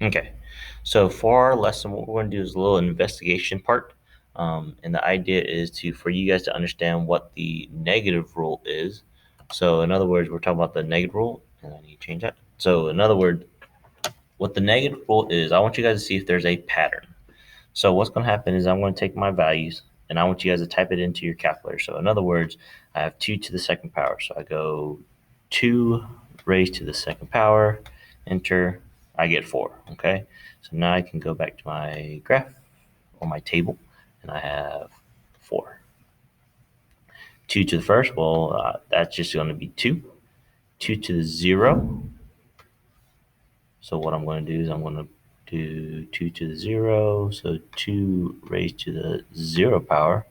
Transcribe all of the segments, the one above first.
Okay, so for our lesson, what we're going to do is a little investigation part. And the idea is for you guys to understand what the negative rule is. So in other words, we're talking about the negative rule, and I need to change that. So in other words, what the negative rule is, I want you guys to see if there's a pattern. So what's going to happen is I'm going to take my values and I want you guys to type it into your calculator. So in other words, I have 2 to the second power. So I go 2 raised to the second power, enter, I get 4. Okay. So now I can go back to my graph or my table and I have 4. 2 to the first, well, that's just going to be 2. 2 to the 0. So what I'm going to do is I'm going to do 2 to the 0. So 2 raised to the 0 power.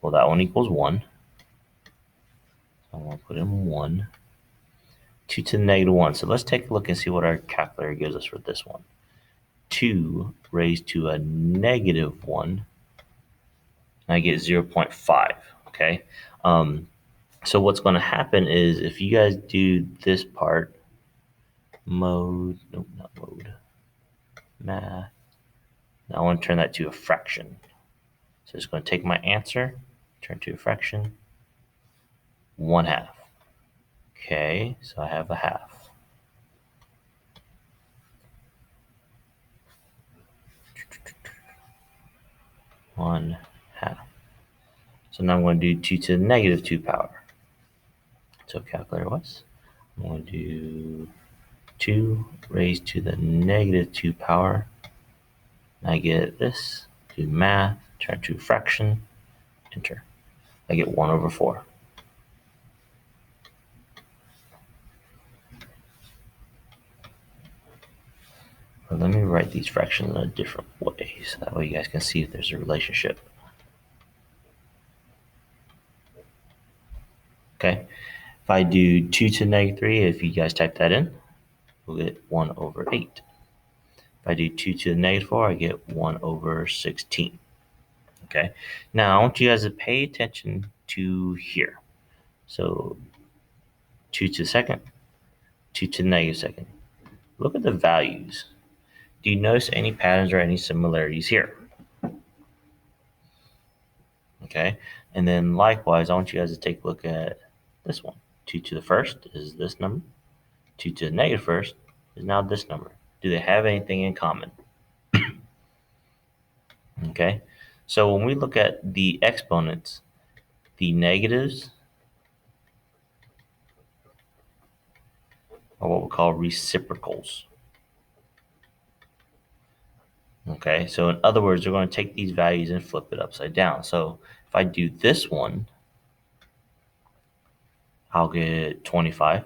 Well, that one equals 1. So I'm going to put in 1. 2 to the negative 1. So let's take a look and see what our calculator gives us for this one. 2 raised to a negative 1. And I get 0.5. Okay. So what's going to happen is if you guys do this part, math. Now I want to turn that to a fraction. So it's going to take my answer, turn to a fraction, 1/2. Okay, so I have a half. One half. So now I'm going to do 2 to the negative 2 power. So calculator was, I'm going to do 2 raised to the negative 2 power. I get this, do math, turn to a fraction, enter. I get 1/4. But let me write these fractions in a different way so that way you guys can see if there's a relationship. Okay, if I do 2 to the negative 3, if you guys type that in, we'll get 1/8. If I do 2 to the negative 4, I get 1/16. Okay, now I want you guys to pay attention to here. So 2 to the second, 2 to the negative second. Look at the values. Do you notice any patterns or any similarities here? Okay, and then likewise, I want you guys to take a look at this one. 2 to the first is this number. 2 to the negative first is now this number. Do they have anything in common? Okay, so when we look at the exponents, the negatives are what we call reciprocals. Okay, so in other words, we're going to take these values and flip it upside down. So if I do this one, I'll get 25.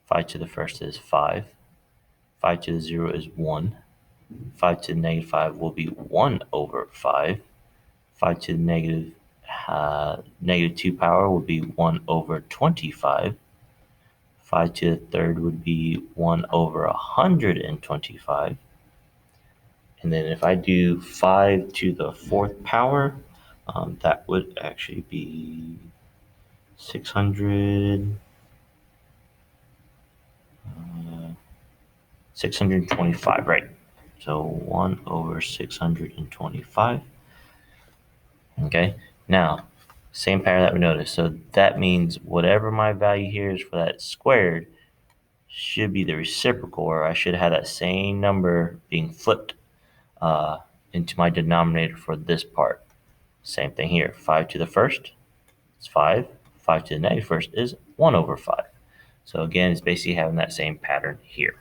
5 to the first is 5. 5 to the 0 is 1. 5 to the negative 5 will be 1/5. 5 to the negative 2 power will be 1/25. 5 to the third would be 1/125. And then if I do 5 to the fourth power, that would actually be 625, right? So 1/625. Okay, now same pattern that we noticed. So that means whatever my value here is for that squared should be the reciprocal, or I should have that same number being flipped into my denominator for this part. Same thing here. 5 to the first is 5. 5 to the negative first is 1/5. So again, it's basically having that same pattern here.